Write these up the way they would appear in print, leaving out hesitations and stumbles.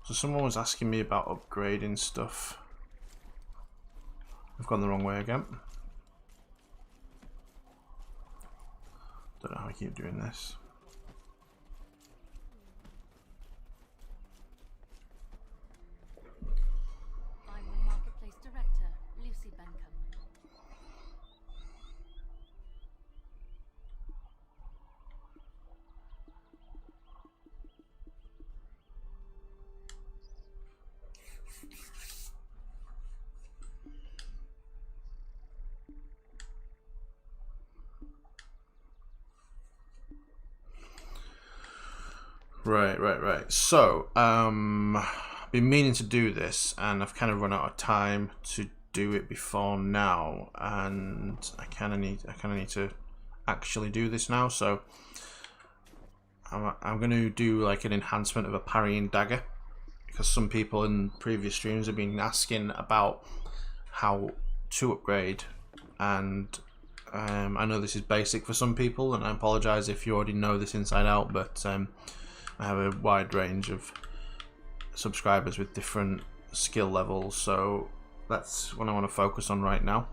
So someone was asking me about upgrading stuff. I've gone the wrong way again. Don't know how I keep doing this. I'm the Marketplace Director, Lucy Bentham. Right. So, I've been meaning to do this, and I've kind of run out of time to do it before now, and I kind of need to actually do this now. So, I'm going to do like an enhancement of a parrying dagger, because some people in previous streams have been asking about how to upgrade, and I know this is basic for some people, and I apologize if you already know this inside out, but I have a wide range of subscribers with different skill levels, so that's what I want to focus on right now.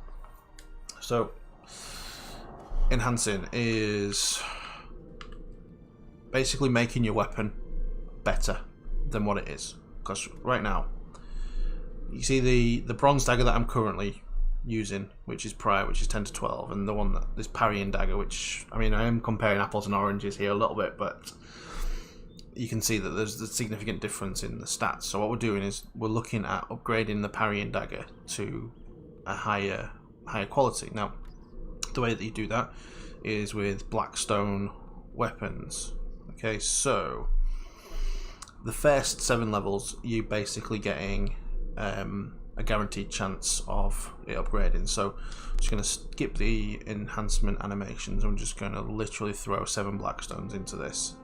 So, enhancing is basically making your weapon better than what it is. Because right now, you see the bronze dagger that I'm currently using, which is prior, which is 10 to 12, and the one that this parrying dagger, which, I mean, I am comparing apples and oranges here a little bit, but you can see that there's a significant difference in the stats. So what we're doing is we're looking at upgrading the parrying dagger to a higher quality. Now, the way that you do that is with Blackstone weapons. Okay, so the first 7 levels, you're basically getting a guaranteed chance of it upgrading. So I'm just going to skip the enhancement animations. I'm just going to literally throw 7 Blackstones into this.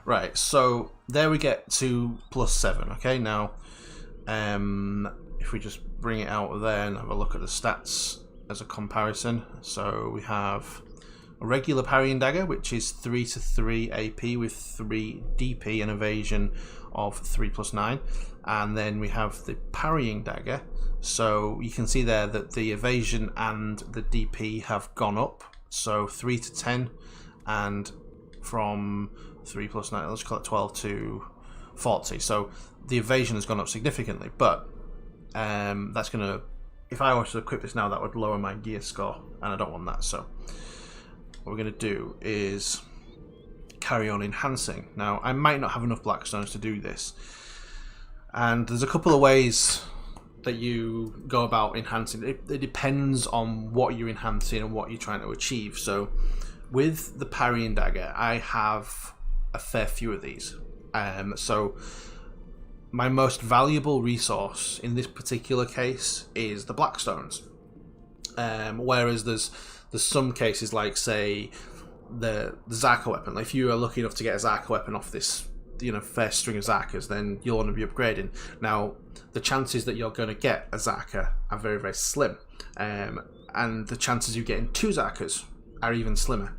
Right, so there we get to +7. Okay, now if we just bring it out there and have a look at the stats as a comparison, so we have a regular parrying dagger, which is 3 to 3 AP with 3 DP and evasion of 3+9, and then we have the parrying dagger. So you can see there that the evasion and the DP have gone up, so 3 to 10, and from 3+9, let's call it 12 to 40. So the evasion has gone up significantly, but that's going to, if I were to equip this now, that would lower my gear score, and I don't want that. So what we're going to do is carry on enhancing. Now, I might not have enough Blackstones to do this, and there's a couple of ways that you go about enhancing. It depends on what you're enhancing and what you're trying to achieve. So with the parrying dagger, I have a fair few of these. So my most valuable resource in this particular case is the Blackstones. Whereas there's some cases, like say the Zaka weapon. If you are lucky enough to get a Zaka weapon off this, first string of Zakas, then you'll want to be upgrading. Now, the chances that you're going to get a Zaka are very, very slim, and the chances of you getting 2 Zakas are even slimmer.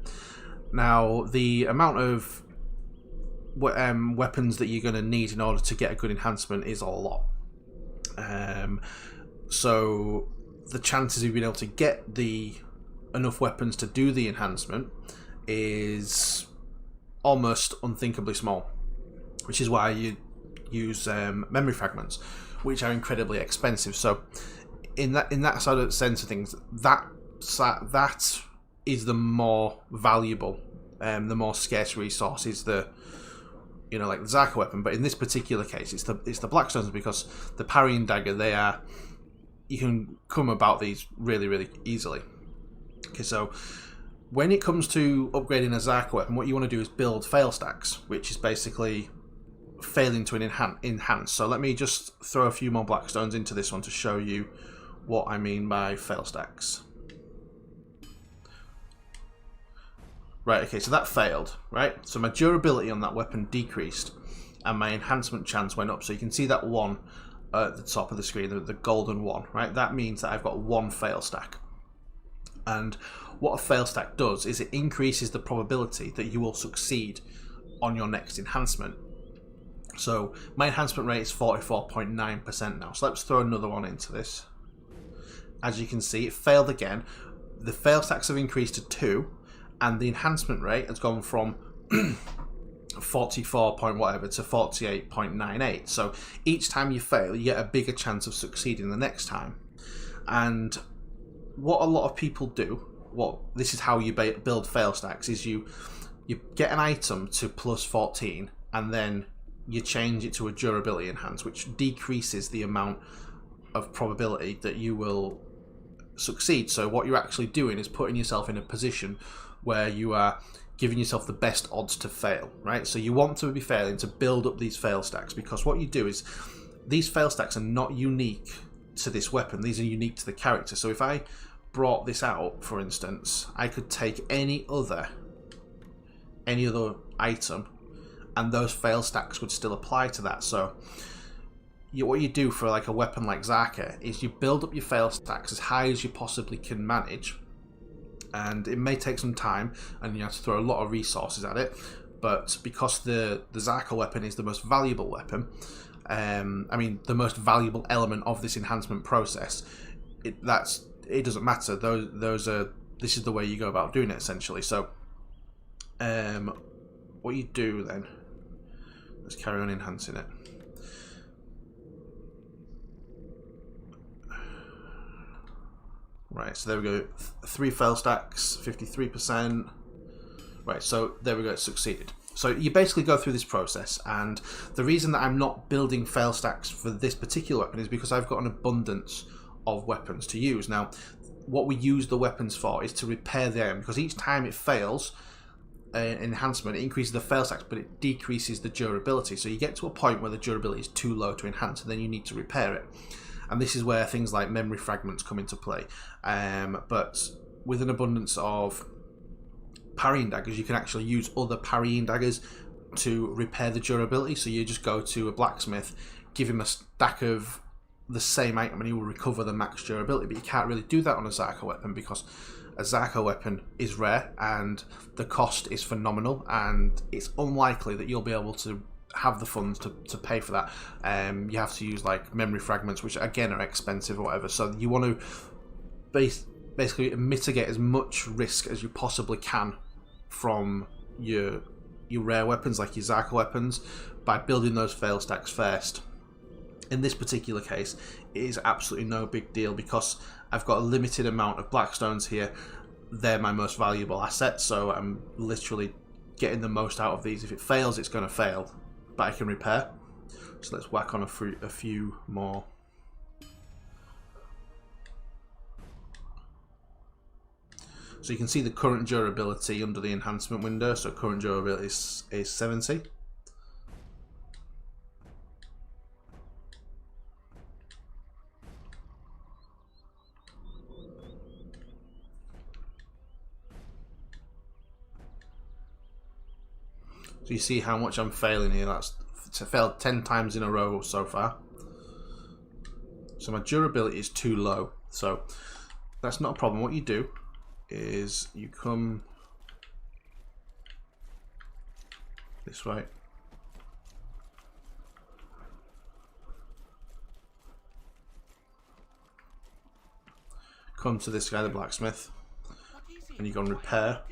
Now, the amount of weapons that you're going to need in order to get a good enhancement is a lot. So the chances of being able to get enough weapons to do the enhancement is almost unthinkably small, which is why you use memory fragments, which are incredibly expensive. So in that sort of sense of things, that is the more valuable, the more scarce resource is the like the Zaka weapon. But in this particular case, it's the Blackstones, because the parrying dagger, you can come about these really, really easily. Okay, so when it comes to upgrading a Zaka weapon, what you want to do is build fail stacks, which is basically failing to enhance. So let me just throw a few more Blackstones into this one to show you what I mean by fail stacks. Right, okay, so that failed, right? So my durability on that weapon decreased, and my enhancement chance went up. So you can see that 1 at the top of the screen, the golden 1, right? That means that I've got 1 fail stack. And what a fail stack does is it increases the probability that you will succeed on your next enhancement. So my enhancement rate is 44.9% now. So let's throw another one into this. As you can see, it failed again. The fail stacks have increased to 2, and the enhancement rate has gone from 44 point whatever to 48.98. So each time you fail, you get a bigger chance of succeeding the next time. And what a lot of people do, this is how you build fail stacks, is you get an item to plus 14 and then you change it to a durability enhance, which decreases the amount of probability that you will succeed. So what you're actually doing is putting yourself in a position where you are giving yourself the best odds to fail, right? So you want to be failing to build up these fail stacks, because what you do is these fail stacks are not unique to this weapon, these are unique to the character. So if I brought this out, for instance, I could take any other item and those fail stacks would still apply to that. So what you do for like a weapon like Zaka is you build up your fail stacks as high as you possibly can manage, and it may take some time and you have to throw a lot of resources at it, but because the Zaka weapon is the most valuable weapon, the most valuable element of this enhancement process, it doesn't matter. This is the way you go about doing it, essentially. So what you do then, let's carry on enhancing it. Right, so there we go. 3 fail stacks, 53%. Right, so there we go, it succeeded. So you basically go through this process, and the reason that I'm not building fail stacks for this particular weapon is because I've got an abundance of weapons to use. Now, what we use the weapons for is to repair the item, because each time it fails enhancement, it increases the fail stacks, but it decreases the durability. So you get to a point where the durability is too low to enhance, and then you need to repair it. And this is where things like memory fragments come into play. But with an abundance of parrying daggers, you can actually use other parrying daggers to repair the durability. So you just go to a blacksmith, give him a stack of the same item, and he will recover the max durability. But you can't really do that on a Zaka weapon, because a Zaka weapon is rare and the cost is phenomenal, and it's unlikely that you'll be able to have the funds to pay for that. You have to use like memory fragments, which again are expensive or whatever. So you want to basically mitigate as much risk as you possibly can from your rare weapons, like your Zaka weapons, by building those fail stacks first. In this particular case, it is absolutely no big deal, because I've got a limited amount of blackstones here. They're my most valuable asset, so I'm literally getting the most out of these. If it fails, it's going to fail, but I can repair. So let's whack on a few more. So you can see the current durability under the enhancement window. So current durability is 70. So you see how much I'm failing here. That's failed 10 times in a row so far. So my durability is too low. So that's not a problem. What you do is you come this way. Come to this guy, the blacksmith, and you go and repair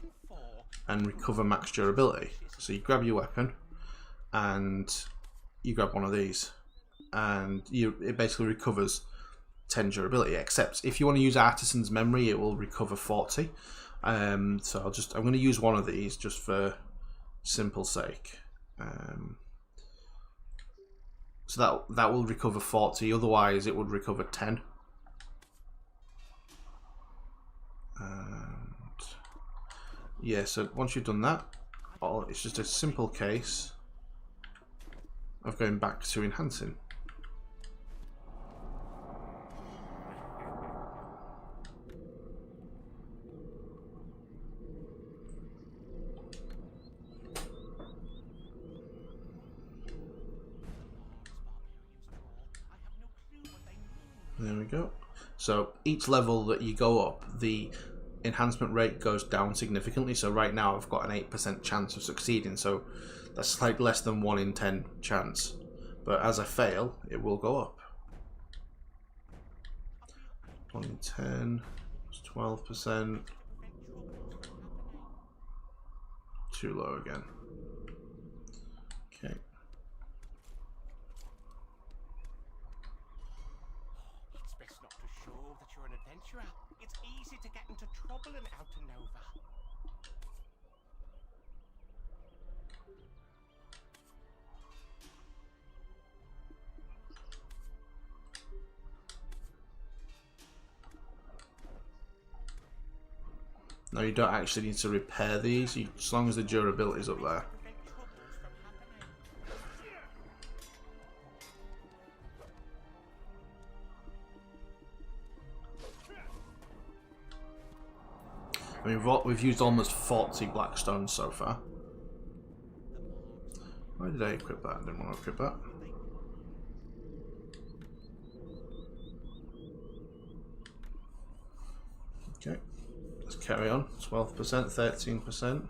and recover max durability. So you grab your weapon and you grab one of these, and it basically recovers 10 durability, except if you want to use Artisan's Memory, it will recover 40. So I'm going to use one of these just for simple sake. So that will recover 40, otherwise it would recover 10. And yeah, so once you've done that, it's just a simple case of going back to enhancing. There we go. So each level that you go up, the enhancement rate goes down significantly. So right now I've got an 8% chance of succeeding, so that's like less than 1 in 10 chance. But as I fail, it will go up. 1 in 10, 12%. Too low again. Okay. It's best not to show that you're an adventurer. It's easy to get into trouble in Outer Nova. No, you don't actually need to repair these, as long as the durability is up there. Prevent troubles from happening. I mean, we've used almost 40 blackstones so far. Why did I equip that? I didn't want to equip that. Okay, let's carry on. 12%, 13%.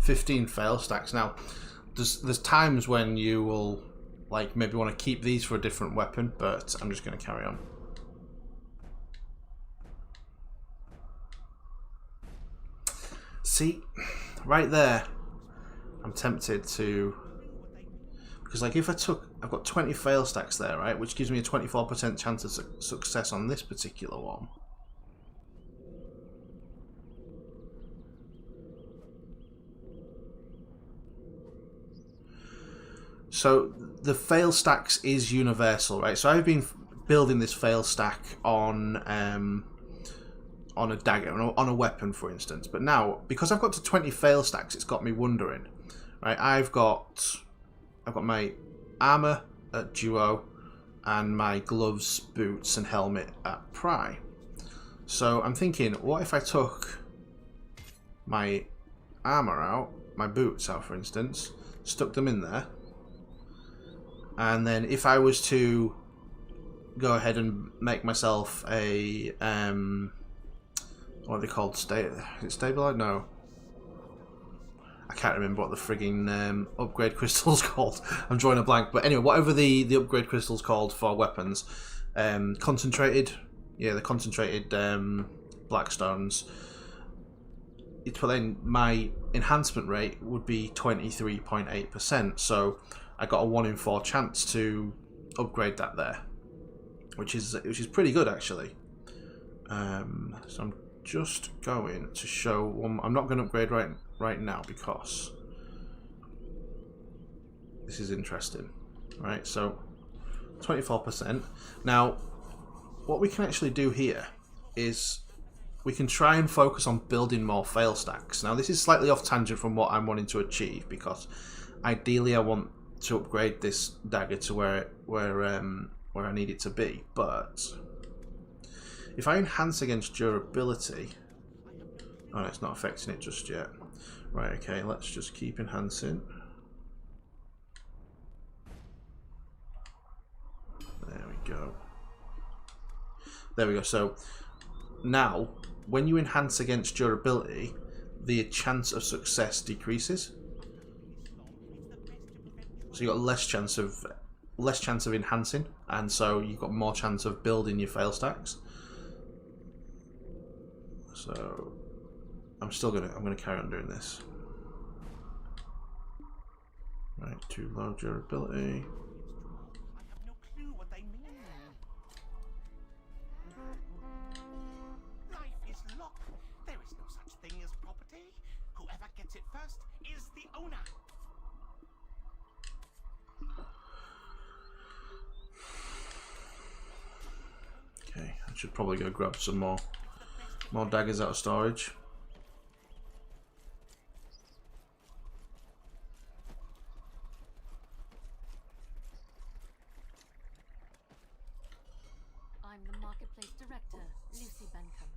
$15 fail stacks. Now, there's times when you will like maybe want to keep these for a different weapon, but I'm just going to carry on. See, right there, I'm tempted to, because like if I've got 20 fail stacks there, right, which gives me a 24% chance of success on this particular one. So the fail stacks is universal, right? So I've been building this fail stack on a dagger, on a weapon, for instance. But now, because I've got to 20 fail stacks, it's got me wondering, right? I've got my armor at duo and my gloves, boots, and helmet at pry. So I'm thinking, what if I took my armor out, my boots out, for instance, stuck them in there. And then if I was to go ahead and make myself a, what are they called? Is it stabilizer? No. I can't remember what the frigging upgrade crystal's called. I'm drawing a blank. But anyway, whatever the upgrade crystal's called for weapons. Concentrated. Yeah, the concentrated blackstones. But then my enhancement rate would be 23.8%. So I got a 1 in 4 chance to upgrade that there, which is pretty good actually. So I'm just going to show one. I'm not going to upgrade right now because this is interesting, right? So 24%. Now, what we can actually do here is we can try and focus on building more fail stacks. Now, this is slightly off tangent from what I'm wanting to achieve because ideally I want to upgrade this dagger to where I need it to be, but if I enhance against durability, oh, it's not affecting it just yet. Right, okay, let's just keep enhancing. There we go. There we go. So now, when you enhance against durability, the chance of success decreases. So you got less chance of enhancing, and so you've got more chance of building your fail stacks. So I'm gonna carry on doing this. Right, too low durability. I have no clue what they mean. Life is luck. There is no such thing as property. Whoever gets it first is the owner. Okay, I should probably go grab some more daggers out of storage. I'm the marketplace director, Lucy Bentham.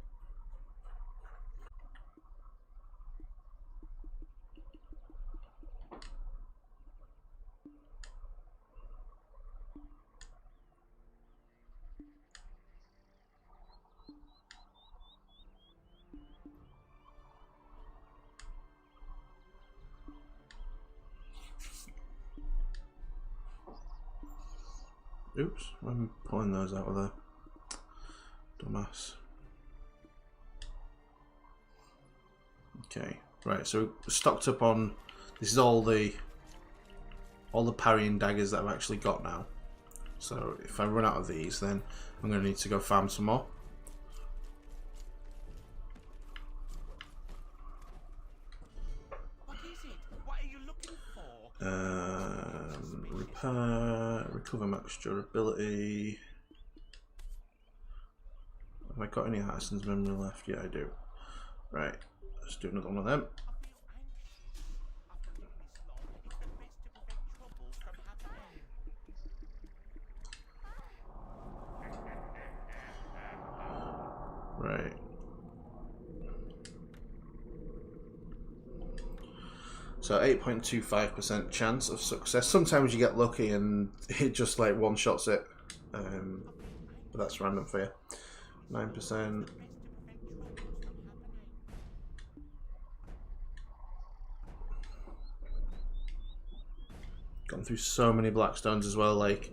Oops, I'm pulling those out of there. Dumbass. Okay, right, so we're stocked up on... This is all the parrying daggers that I've actually got now. So if I run out of these, then I'm going to need to go farm some more. What is it? What are you looking for? Repair, recover max durability. Have I got any Harrison's memory left? Yeah, I do. Right, let's do another one of them. Right. So 8.25% chance of success. Sometimes you get lucky and it just like one-shots it. But that's random for you. 9%. Gone through so many Blackstones as well, like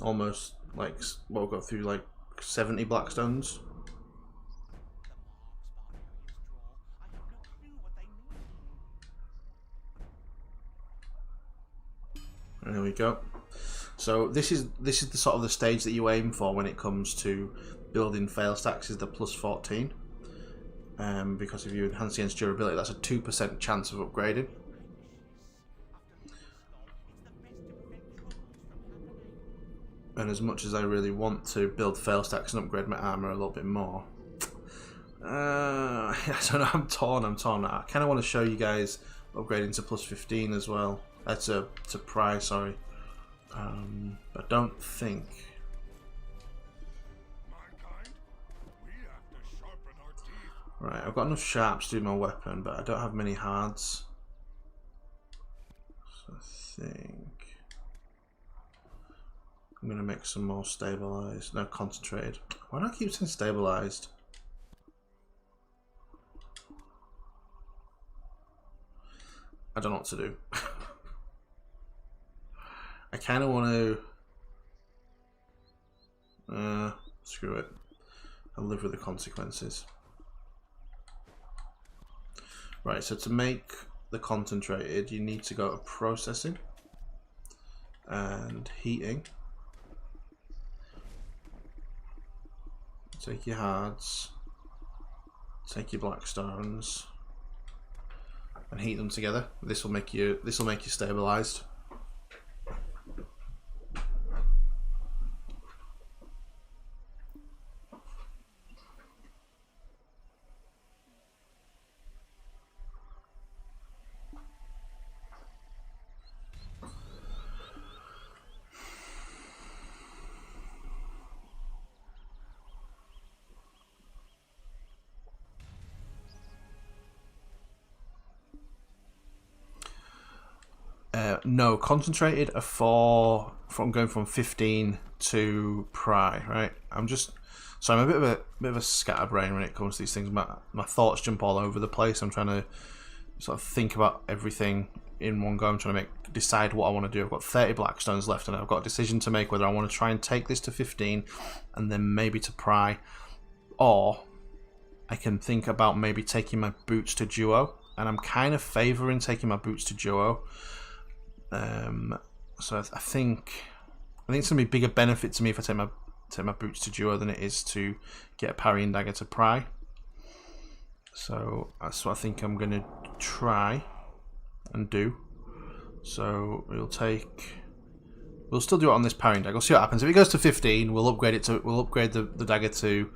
almost like, well, got through like 70 Blackstones. There we go. So this is the sort of the stage that you aim for when it comes to building fail stacks, is the plus 14. Because if you enhance against durability, that's a 2% chance of upgrading. And as much as I really want to build fail stacks and upgrade my armor a little bit more, I don't know. I'm torn. I kind of want to show you guys upgrading to plus 15 as well. To pry, sorry. I don't think. Right, I've got enough sharps to do my weapon, but I don't have many hards. So I think I'm gonna make some more stabilized. No, concentrated. Why do I keep saying stabilized? I don't know what to do. I kind of want to... screw it. I'll live with the consequences. Right, so to make the concentrated, you need to go to processing and heating. Take your hards, take your blackstones, and heat them together. This will make you stabilized. No, concentrated are from going from 15 to pry, right? I'm a bit of a scatterbrain when it comes to these things. My thoughts jump all over the place. I'm trying to sort of think about everything in one go. I'm trying to decide what I want to do. I've got 30 blackstones left, and I've got a decision to make whether I want to try and take this to 15 and then maybe to pry, or I can think about maybe taking my boots to duo, and I'm kind of favouring taking my boots to duo. So I think it's gonna be a bigger benefit to me if I take my boots to duo than it is to get a parrying dagger to pry. So that's what I think I'm gonna try and do. So we'll still do it on this parrying dagger. We'll see what happens. If it goes to 15, we'll upgrade the dagger to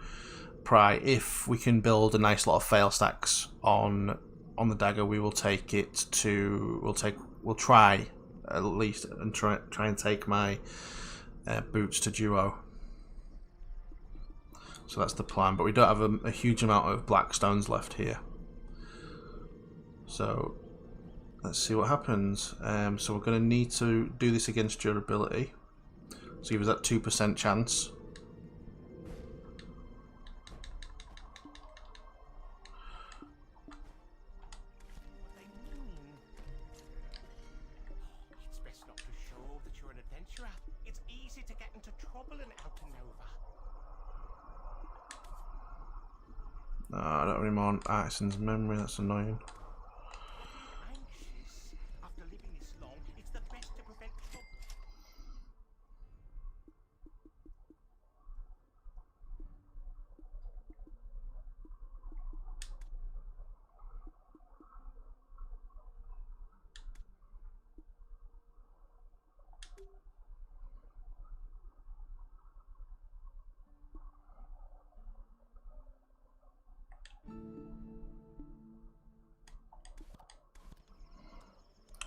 pry. If we can build a nice lot of fail stacks on the dagger, we will take it to we'll try at least and try and take my boots to duo. So that's the plan, but we don't have a huge amount of blackstones left here. So let's see what happens. So we're going to need to do this against durability. So give us that 2% chance. It's best not to show that you're an adventurer. It's easy to get I don't really want Artisan's memory, that's annoying. Anxious. After living this long, it's the best to prevent trouble.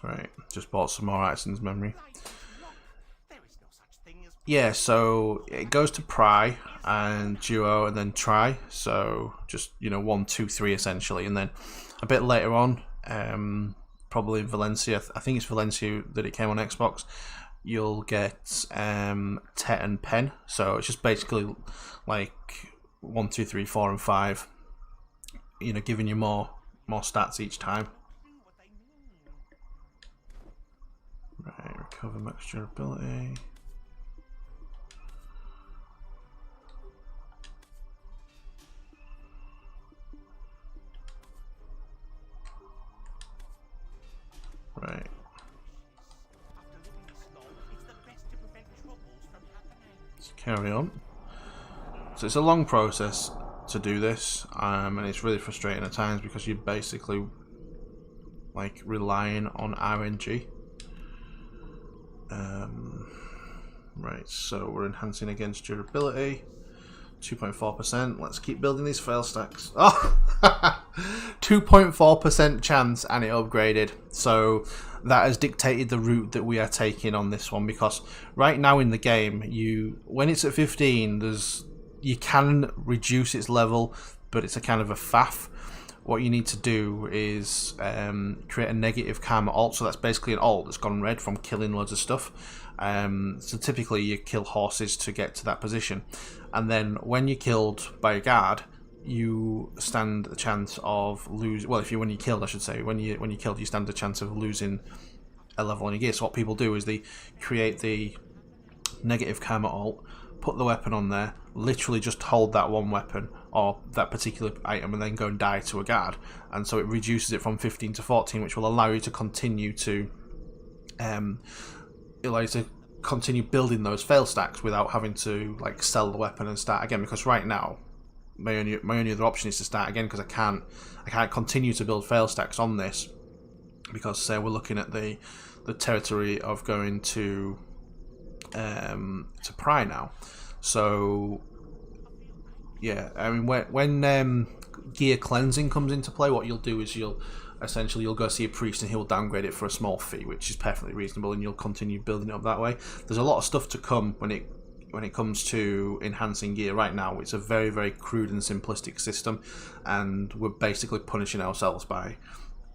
Right, just bought some more Artisan's memory. Life is long. There is no such thing as Yeah, so it goes to Pry and Duo and then Try. So just, you know, 1, 2, 3 essentially. And then a bit later on, probably Valencia, I think it's Valencia that it came on Xbox, you'll get Tet and Pen. So it's just basically like 1, 2, 3, 4, and 5, you know, giving you more stats each time. what they mean. Right, recover max durability. Right. After living this long, it's the best to prevent troubles from happening. Let's carry on. So it's a long process to do this, and it's really frustrating at times because you're basically like relying on RNG. Right, so we're enhancing against durability, 2.4%. Let's keep building these fail stacks. Oh, 2.4% chance, and it upgraded. So that has dictated the route that we are taking on this one, because right now in the game, when it's at 15, you can reduce its level, but it's a kind of a faff. What you need to do is create a negative karma alt. So that's basically an alt that's gone red from killing loads of stuff. So typically you kill horses to get to that position, and then when you're killed by a guard, you stand a chance of losing. Well, when you're killed, I should say, when you're killed, you stand a chance of losing a level on your gear. So what people do is they create the negative karma alt, put the weapon on there, literally just hold that one weapon or that particular item, and then go and die to a guard. And so it reduces it from 15 to 14, which will allow you to continue to building those fail stacks without having to like sell the weapon and start again. Because right now, my only other option is to start again, because I can't continue to build fail stacks on this, because we're looking at the territory of going to Pry now. So yeah, I mean, when gear cleansing comes into play, what you'll do is you'll go see a priest and he'll downgrade it for a small fee, which is perfectly reasonable, and you'll continue building it up that way. There's a lot of stuff to come when it comes to enhancing gear. Right now it's a very, very crude and simplistic system, and we're basically punishing ourselves by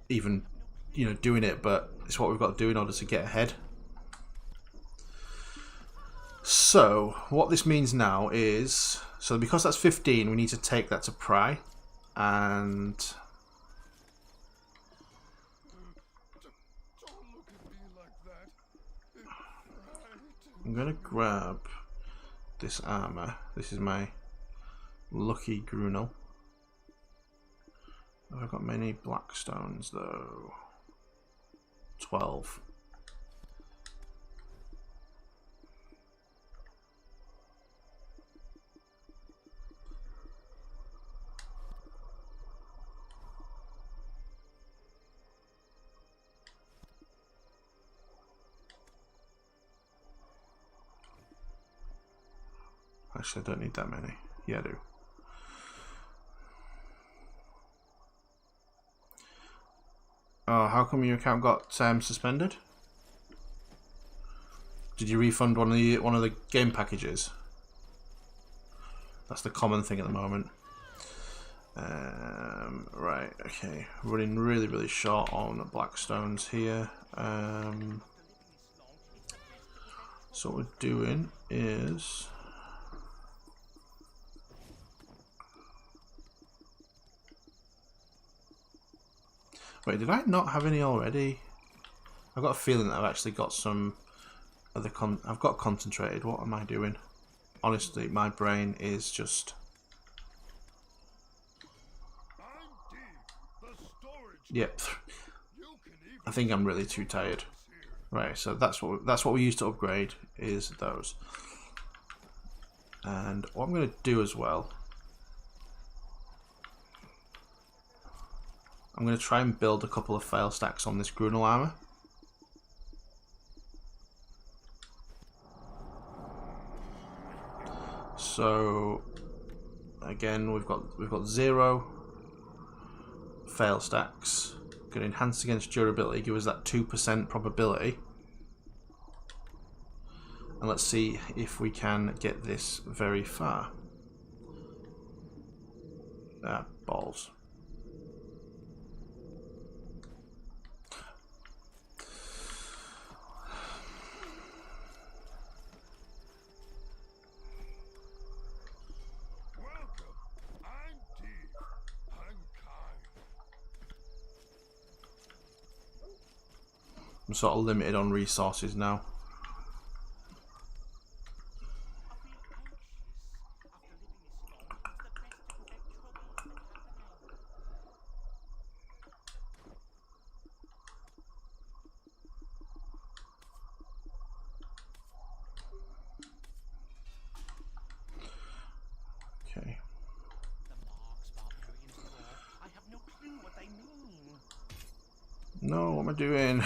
even, you know, doing it, but it's what we've got to do in order to get ahead. So what this means now is, so because that's 15, we need to take that to Pry, and I'm gonna grab this armor. This is my lucky Grunel. Have I got many black stones though? 12. Actually, I don't need that many. Yeah, I do. Oh, how come your account got suspended? Did you refund one of the game packages? That's the common thing at the moment. Right, okay. Running really, really short on black stones here. So what we're doing is, wait, did I not have any already? I've got a feeling that I've actually got some other I've got concentrated. What am I doing? Honestly, my brain is just Yep. I think I'm really too tired. Right, so that's what we use to upgrade, is those. And what I'm going to do as well, I'm going to try and build a couple of fail stacks on this Grunel armor. So again, we've got 0 fail stacks. Going to enhance against durability, give us that 2% probability. And let's see if we can get this very far. Ah, balls. I'm sort of limited on resources now. Okay. No, what am I doing?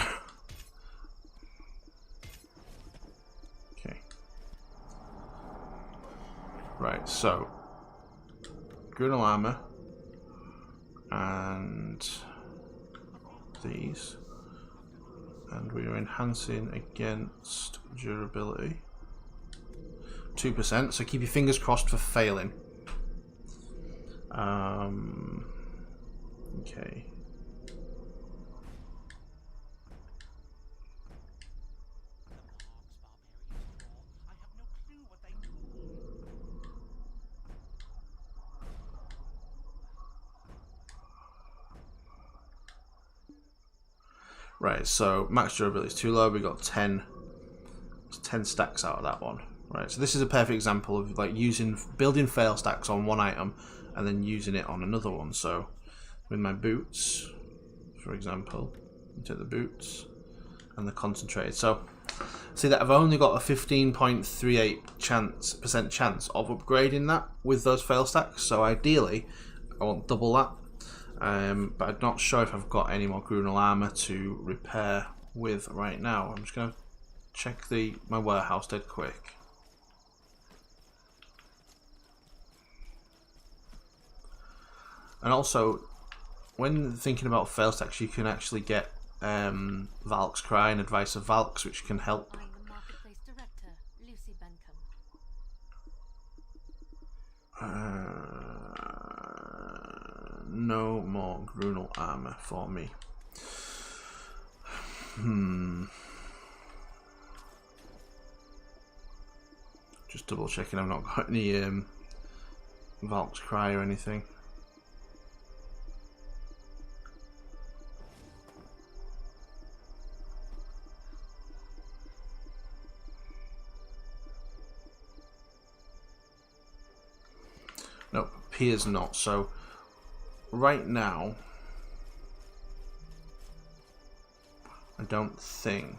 Okay. Right, so Grunel armor and these, and we are enhancing against durability 2%, so keep your fingers crossed for failing. Okay. Right, so max durability is too low. We got 10 stacks out of that one. Right, so this is a perfect example of like building fail stacks on one item and then using it on another one. So with my boots, for example, take the boots and the concentrated. So see that I've only got a 15.38% chance of upgrading that with those fail stacks. So ideally, I want double that. But I'm not sure if I've got any more Grunel armor to repair with right now. I'm just going to check my warehouse dead quick. And also, when thinking about fail stacks, you can actually get Valk's Cry and Advice of Valk's, which can help. I'm the marketplace director, Lucy Bentham. No more Grunel armor for me. Just double checking I've not got any Valk's Cry or anything. Nope, appears not. So right now, I don't think.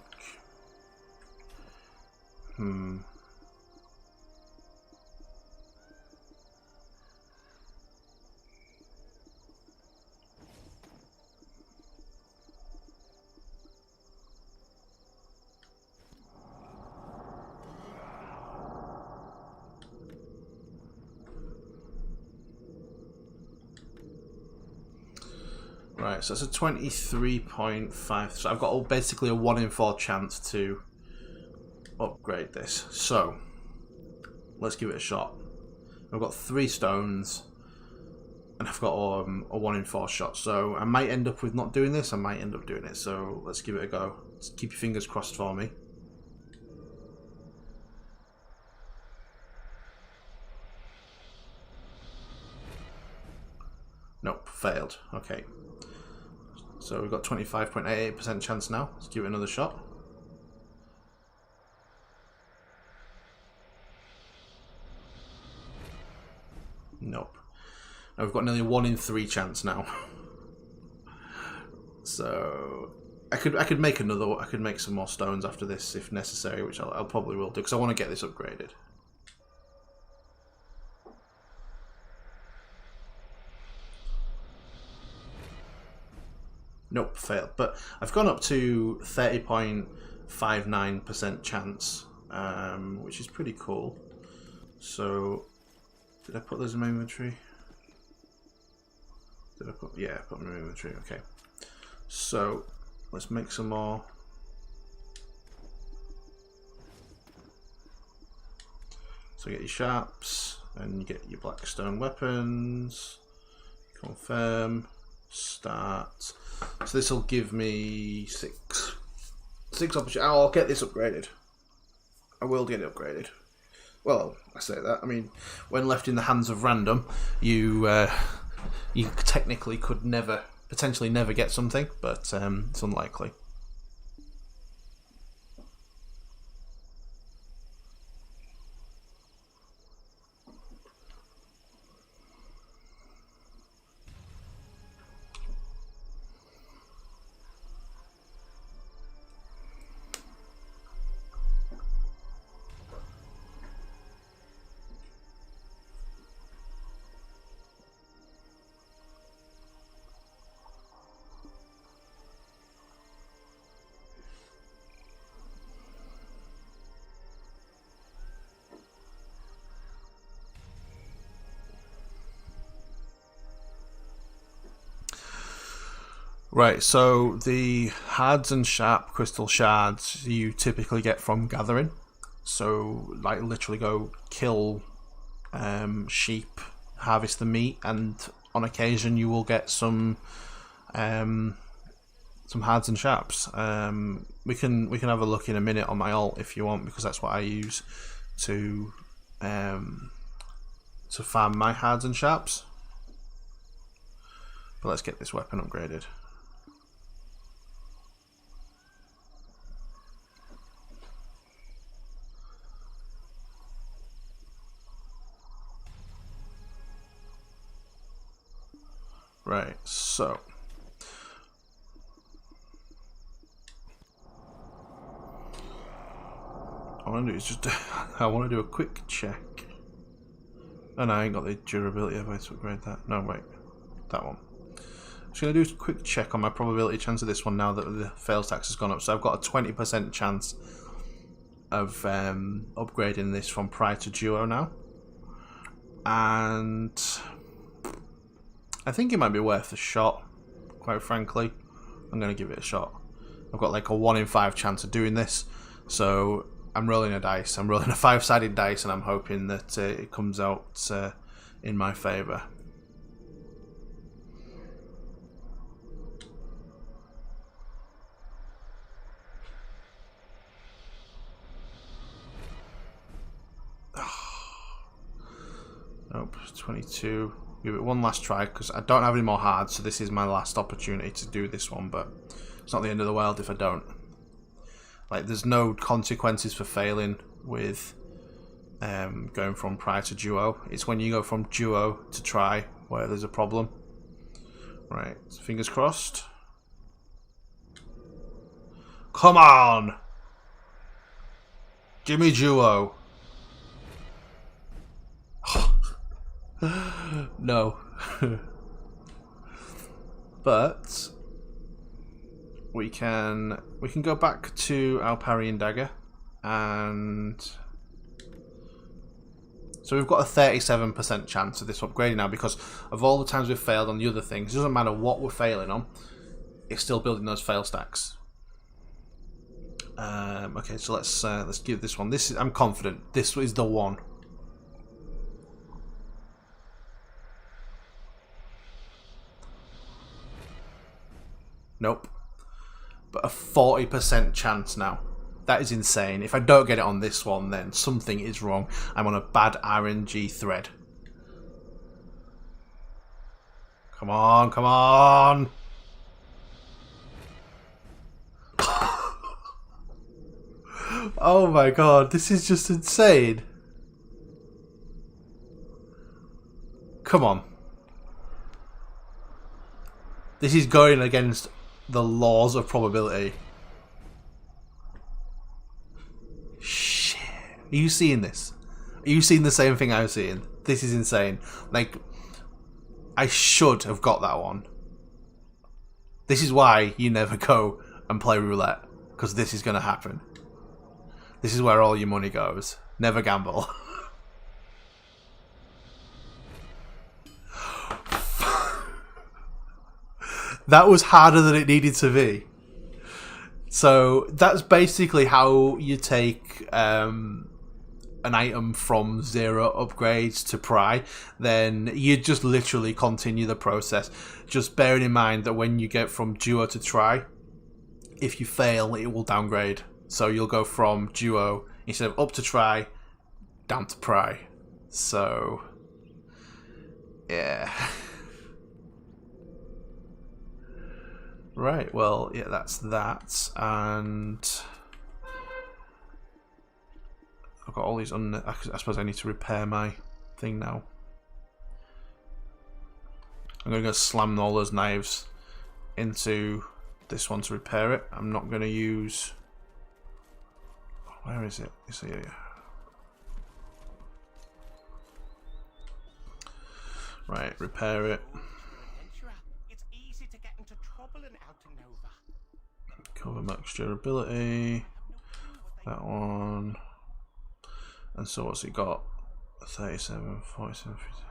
Right, so it's a 23.5. So I've got basically a 1 in 4 chance to upgrade this. So let's give it a shot. I've got 3 stones, and I've got a 1 in 4 shot. So I might end up with not doing this. I might end up doing it. So let's give it a go. Let's keep your fingers crossed for me. Nope, failed. Okay. So we've got 25.88% chance now. Let's give it another shot. Nope. Now we've got nearly 1 in 3 chance now. So I could make another. I could make some more stones after this if necessary, which I'll probably will do because I want to get this upgraded. Nope, failed. But I've gone up to 30.59% chance, which is pretty cool. So, did I put those in my inventory? Did I put? Yeah, I put them in my inventory. Okay. So, let's make some more. So you get your sharps, and you get your blackstone weapons. Confirm. Start. So this will give me six opportunities. I'll get this upgraded. I will get it upgraded. Well, I say that. I mean, when left in the hands of random, you technically could potentially never get something, but it's unlikely. Right, so the hards and sharp crystal shards you typically get from gathering. So, like, literally go kill sheep, harvest the meat, and on occasion you will get some hards and sharps. We can have a look in a minute on my alt if you want, because that's what I use to farm my hards and sharps. But let's get this weapon upgraded. Right, so I want to do is just I want to do a quick check. Oh no, I ain't got the durability. Have I to upgrade that? No, wait, that one. I'm just going to do a quick check on my probability chance of this one now that the fails tax has gone up. So I've got a 20% chance of upgrading this from Pri to Duo now, and I think it might be worth a shot, quite frankly. I'm going to give it a shot. I've got like a 1 in 5 chance of doing this, so I'm rolling a dice. I'm rolling a 5-sided dice, and I'm hoping that it comes out in my favour. Nope, 22. Give it one last try because I don't have any more hards, so this is my last opportunity to do this one, but it's not the end of the world if I don't. Like, there's no consequences for failing with going from Pri to Duo. It's when you go from Duo to Tri where there's a problem. Right, fingers crossed. Come on! Jimmy Duo. No. But we can go back to our parry and dagger, and so we've got a 37% chance of this upgrading now because of all the times we've failed on the other things. It doesn't matter what we're failing on, it's still building those fail stacks. Okay, so let's give this one. I'm confident this is the one. Nope. But a 40% chance now. That is insane. If I don't get it on this one, then something is wrong. I'm on a bad RNG thread. Come on, come on! Oh my god, this is just insane. Come on. This is going against the laws of probability. Shit. Are you seeing this? Are you seeing the same thing I'm seeing? This is insane. Like, I should have got that one. This is why you never go and play roulette, because this is going to happen. This is where all your money goes. Never gamble. That was harder than it needed to be. So that's basically how you take an item from 0 upgrades to pry. Then you just literally continue the process. Just bearing in mind that when you get from duo to try, if you fail, it will downgrade. So you'll go from duo, instead of up to try, down to pry. So, yeah. Right, well, yeah, that's that. And I've got all these I suppose I need to repair my thing now. I'm going to go slam all those knives into this one to repair it. I'm not going to use... Where is it? It's here. Right, repair it. It's easy to get into trouble in Outer Nova. Cover max durability. That one. And so what's it got? 37, 47, 50, 37.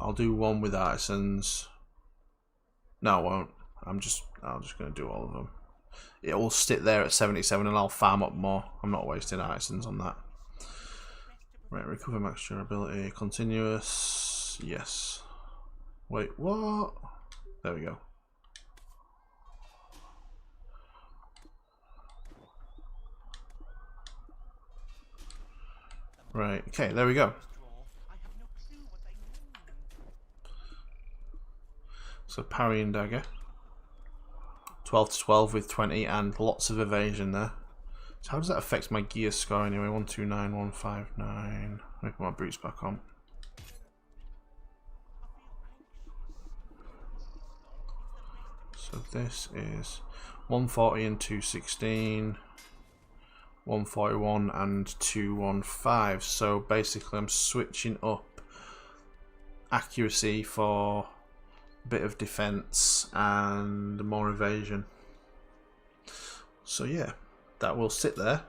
I'll do one with artisans. No, I won't. I'm just going to do all of them. It will sit there at 77 and I'll farm up more. I'm not wasting artisans on that. Right, recover max durability. Continuous. Yes. Wait, what? There we go. Right, okay, there we go. So parry and dagger. 12 to 12 with 20 and lots of evasion there. So how does that affect my gear score anyway? 129, 159. Let me put my boots back on. So this is 140 and 216. 141 and 215. So basically I'm switching up accuracy for a bit of defense and more evasion. So yeah, that will sit there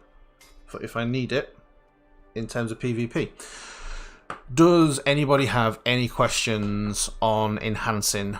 for if I need it in terms of PvP. Does anybody have any questions on enhancing?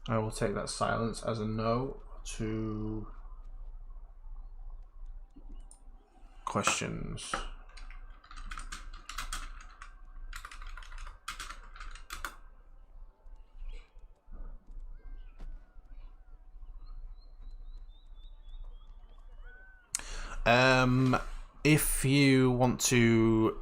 I will take that silence as a no to questions. If you want to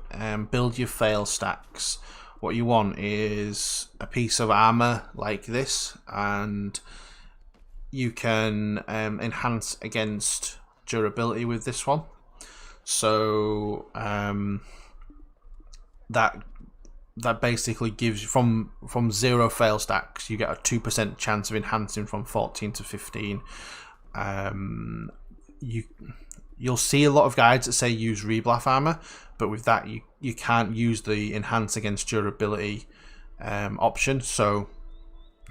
build your fail stacks, what you want is a piece of armor like this, and you can enhance against durability with this one. So that basically gives you from 0 fail stacks, you get a 2% chance of enhancing from 14 to 15. You'll see a lot of guides that say use reblath armor, but with that you can't use the enhance against durability option. So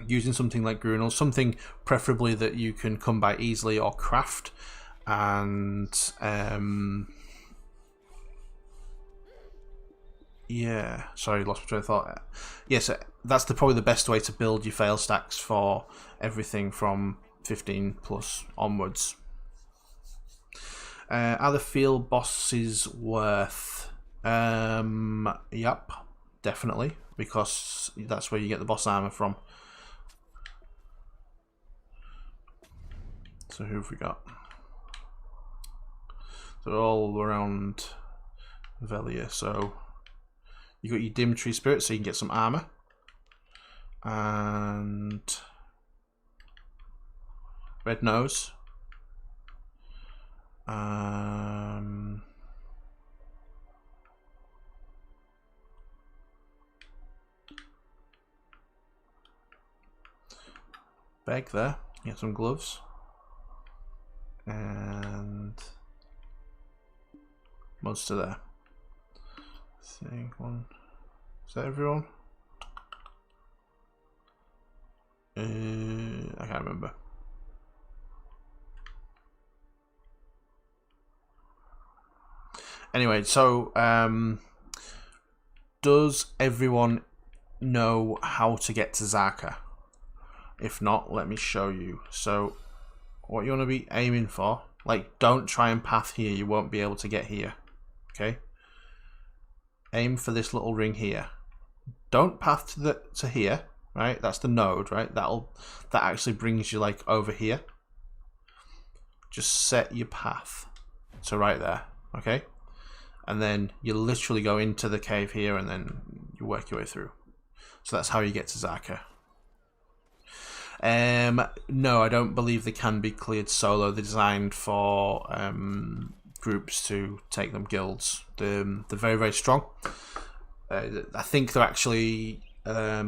using something like Grunel, something preferably that you can come by easily or craft, and Yeah, sorry, lost my train of thought. Yes, that's probably the best way to build your fail stacks for everything from 15 plus onwards. Are the field bosses worth? Yep, definitely, because that's where you get the boss armor from. So who have we got? So all around Velia. So you got your Dimitri Spirit, so you can get some armor, and Red Nose. Bag there. Get some gloves. And monster there. I think one. Is that everyone? I can't remember. Anyway, so does everyone know how to get to Zaka? If not, let me show you. So what you want to be aiming for, like, don't try and path here, you won't be able to get here. Okay? Aim for this little ring here. Don't path to here, right? That's the node, right? That actually brings you like over here. Just set your path to right there, okay? And then you literally go into the cave here and then you work your way through. So that's how you get to Zaka. No, I don't believe they can be cleared solo. They're designed for groups to take them guilds. They're very, very strong. I think they're actually a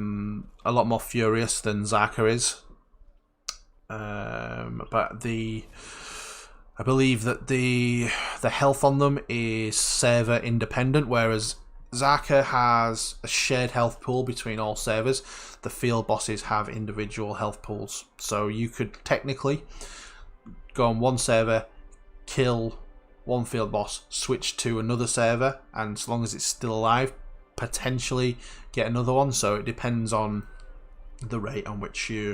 lot more furious than Zaka is. But I believe that the health on them is server independent, whereas Zaka has a shared health pool between all servers. The field bosses have individual health pools. So you could technically go on one server, kill one field boss, switch to another server, and as long as it's still alive, potentially get another one. So it depends on the rate on which you